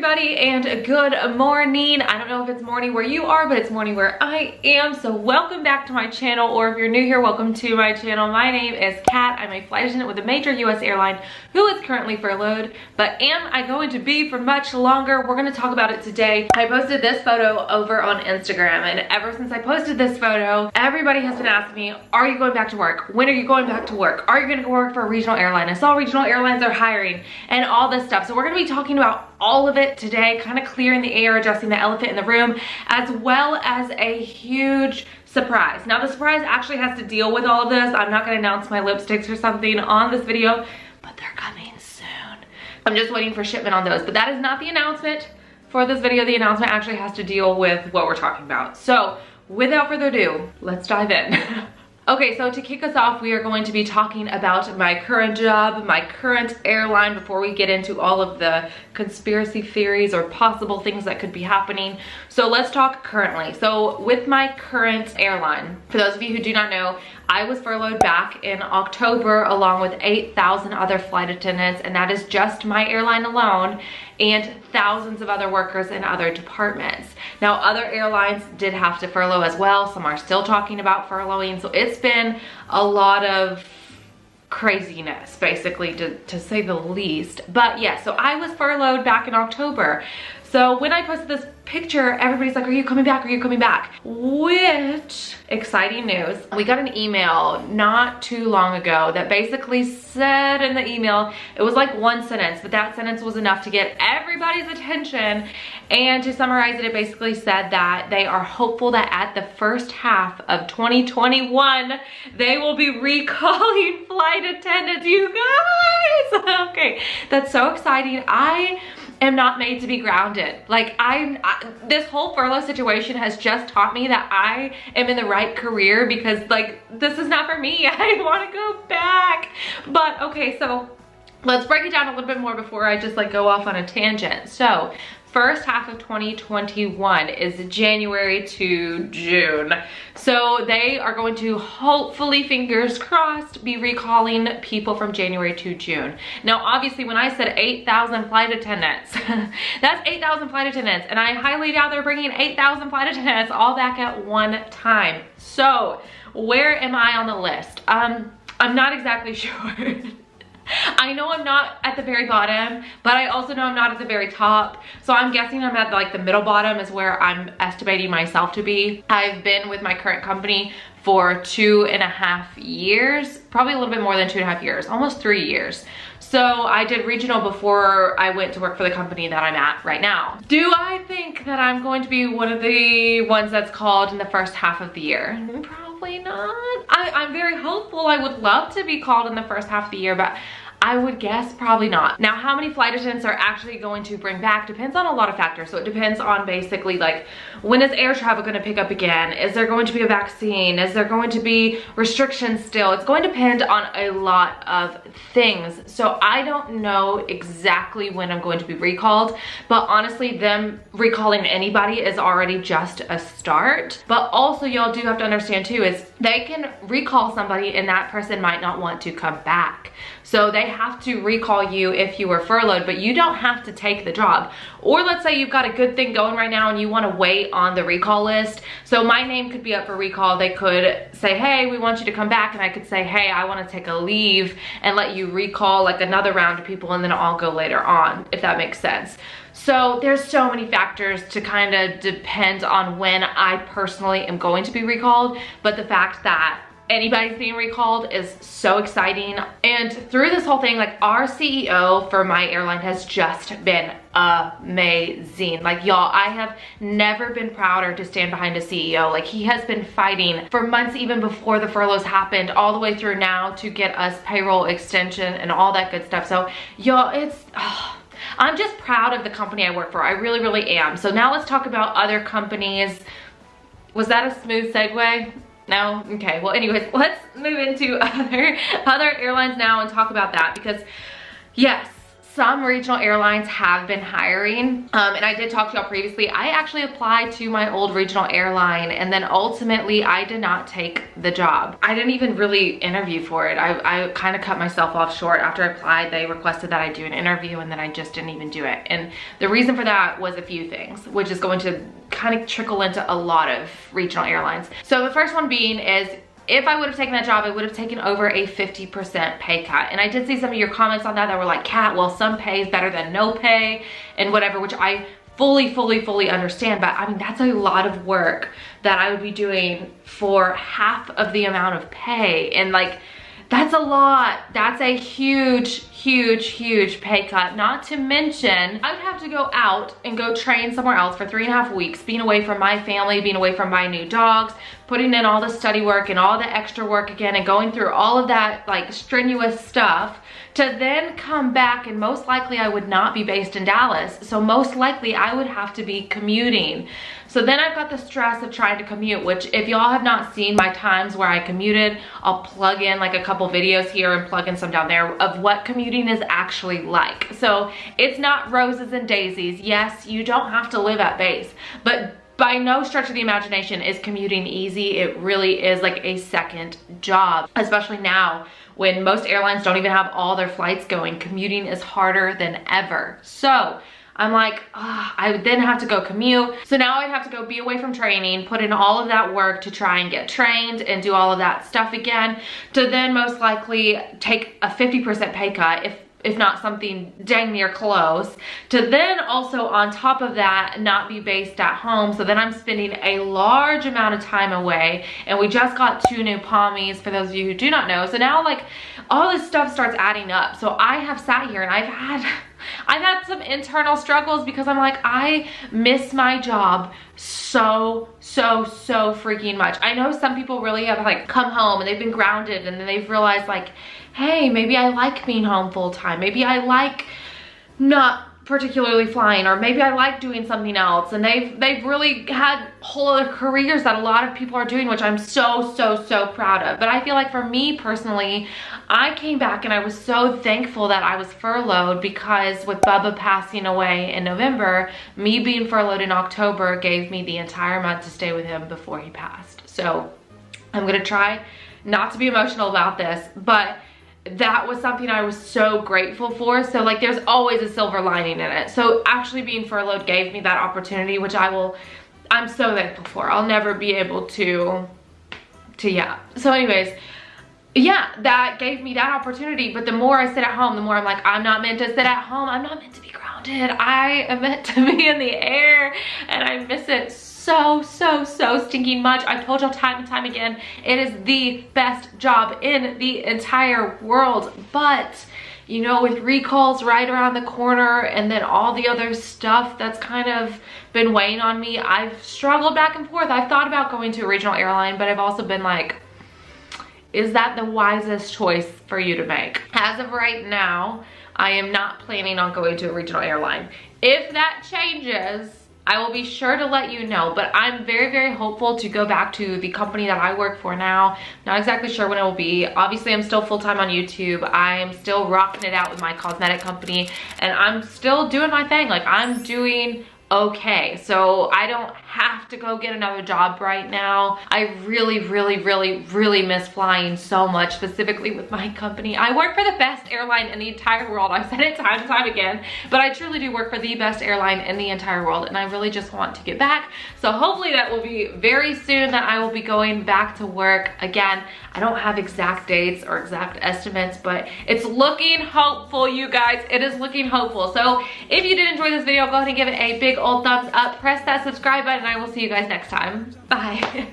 everybody, and good morning. I don't know if it's morning where you are, but it's morning where I am. So welcome back to my channel, or if you're new here, welcome to my channel. My name is Kat. I'm a flight attendant with a major US airline who is currently furloughed, but am I going to be for much longer? We're going to talk about it today. I posted this photo over on Instagram, and ever since I posted this photo, everybody has been asking me, are you going back to work? When are you going back to work? Are you going to go work for a regional airline? I saw regional airlines are hiring and all this stuff. So we're going to be talking about all of it today, kind of clearing the air, addressing the elephant in the room, as well as a huge surprise. Now the surprise actually has to deal with all of this. I'm not going to announce my lipsticks or something on this video, but they're coming soon. I'm just waiting for shipment on those, but that is not the announcement for this video. The announcement actually has to deal with what we're talking about. So without further ado, let's dive in. Okay, so to kick us off, we are going to be talking about my current job, my current airline, before we get into all of the conspiracy theories or possible things that could be happening. So let's talk currently. So with my current airline, for those of you who do not know, I was furloughed back in October along with 8,000 other flight attendants, and that is just my airline alone, and thousands of other workers in other departments. Now other airlines did have to furlough as well. Some are still talking about furloughing. So it's been a lot of craziness, basically, to say the least. But yeah, so I was furloughed back in October. So when I posted this picture, everybody's like, are you coming back? Are you coming back? Which, exciting news. We got an email not too long ago that basically said in the email, it was like one sentence, but that sentence was enough to get everybody's attention. And to summarize it, it basically said that they are hopeful that at the first half of 2021, they will be recalling flight attendants, you guys. Okay, that's so exciting. I am not made to be grounded. Like this whole furlough situation has just taught me that I am in the right career, because like this is not for me. I want to go back. But okay, so let's break it down a little bit more before I just like go off on a tangent. So first half of 2021 is January to June. So they are going to, hopefully, fingers crossed, be recalling people from January to June. Now, obviously, when I said 8,000 flight attendants, that's 8,000 flight attendants. And I highly doubt they're bringing 8,000 flight attendants all back at one time. So where am I on the list? I'm not exactly sure. I know I'm not at the very bottom, but I also know I'm not at the very top. So I'm guessing I'm at like the middle bottom is where I'm estimating myself to be. I've been with my current company for 2.5 years, probably a little bit more than 2.5 years, almost 3 years. So I did regional before I went to work for the company that I'm at right now. Do I think that I'm going to be one of the ones that's called in the first half of the year? Probably not. I'm very hopeful. I would love to be called in the first half of the year, but I would guess probably not. Now, how many flight attendants are actually going to bring back depends on a lot of factors. So it depends on basically like, when is air travel going to pick up again? Is there going to be a vaccine? Is there going to be restrictions still? It's going to depend on a lot of things. So I don't know exactly when I'm going to be recalled, but honestly, them recalling anybody is already just a start. But also, y'all do have to understand too, is they can recall somebody and that person might not want to come back. So they have to recall you if you were furloughed, but you don't have to take the job. Or let's say you've got a good thing going right now and you want to wait on the recall list. So my name could be up for recall. They could say, hey, we want you to come back. And I could say, hey, I want to take a leave and let you recall like another round of people, and then I'll go later on, if that makes sense. So there's so many factors to kind of depend on when I personally am going to be recalled. But the fact that anybody's being recalled is so exciting. And through this whole thing, like our CEO for my airline has just been amazing. Like y'all, I have never been prouder to stand behind a CEO. Like he has been fighting for months, even before the furloughs happened, all the way through now to get us payroll extension and all that good stuff. So y'all, I'm just proud of the company I work for. I really, really am. So now let's talk about other companies. Was that a smooth segue? No? Okay, well anyways, let's move into other airlines now and talk about that, because yes, some regional airlines have been hiring, and I did talk to y'all previously. I actually applied to my old regional airline, and then ultimately I did not take the job. I didn't even really interview for it. I kind of cut myself off short. After I applied, they requested that I do an interview, and then I just didn't even do it. And the reason for that was a few things, which is going to kind of trickle into a lot of regional airlines. So the first one being is, if I would have taken that job, I would have taken over a 50% pay cut. And I did see some of your comments on that were like, Kat, well, some pay is better than no pay and whatever, which I fully understand. But I mean, that's a lot of work that I would be doing for half of the amount of pay. And like, that's a lot. That's a huge pay cut. Not to mention, I would have to go out and go train somewhere else for 3.5 weeks, being away from my family, being away from my new dogs, putting in all the study work and all the extra work again, and going through all of that like strenuous stuff to then come back. And most likely I would not be based in Dallas. So most likely I would have to be commuting. So then I've got the stress of trying to commute, which if y'all have not seen my times where I commuted, I'll plug in like a couple videos here and plug in some down there of what commuting is actually like. So it's not roses and daisies. Yes, you don't have to live at base, but by no stretch of the imagination is commuting easy. It really is like a second job, especially now when most airlines don't even have all their flights going. Commuting is harder than ever. So I'm like, I would then have to go commute. So now I'd have to go be away from training, put in all of that work to try and get trained and do all of that stuff again, to then most likely take a 50% pay cut, if not something dang near close, to then also on top of that not be based at home. So then I'm spending a large amount of time away, and we just got 2 new pommies, for those of you who do not know. So now like all this stuff starts adding up. So I have sat here and I've had some internal struggles because I'm like, I miss my job so freaking much. I know some people really have like come home and they've been grounded, and then they've realized like, hey, maybe I like being home full time. Maybe I like not particularly flying, or maybe I like doing something else. And they've really had whole other careers that a lot of people are doing, which I'm so proud of. But I feel like for me personally, I came back and I was so thankful that I was furloughed, because with Bubba passing away in November, me being furloughed in October gave me the entire month to stay with him before he passed. So I'm gonna try not to be emotional about this, but that was something I was so grateful for. So like, there's always a silver lining in it. So actually being furloughed gave me that opportunity, which I'm so thankful for. I'll never be able to yeah. So anyways, yeah, that gave me that opportunity. But the more I sit at home, the more I'm like, I'm not meant to sit at home. I'm not meant to be grounded. I am meant to be in the air, and I miss it so stinking much. I've told y'all time and time again, it is the best job in the entire world. But you know, with recalls right around the corner, and then all the other stuff that's kind of been weighing on me, I've struggled back and forth. I've thought about going to a regional airline, but I've also been like, is that the wisest choice for you to make? As of right now, I am not planning on going to a regional airline. If that changes, I will be sure to let you know. But I'm very hopeful to go back to the company that I work for now. Not exactly sure when it will be. Obviously, I'm still full-time on YouTube. I'm still rocking it out with my cosmetic company, and I'm still doing my thing. Like, I'm doing okay. So I don't have to go get another job right now. I really miss flying so much, specifically with my company. I work for the best airline in the entire world. I've said it time and time again, but I truly do work for the best airline in the entire world, and I really just want to get back. So hopefully that will be very soon, that I will be going back to work again. I don't have exact dates or exact estimates, but it's looking hopeful, you guys. It is looking hopeful. So if you did enjoy this video, go ahead and give it a big old thumbs up. Press that subscribe button, and I will see you guys next time. Bye.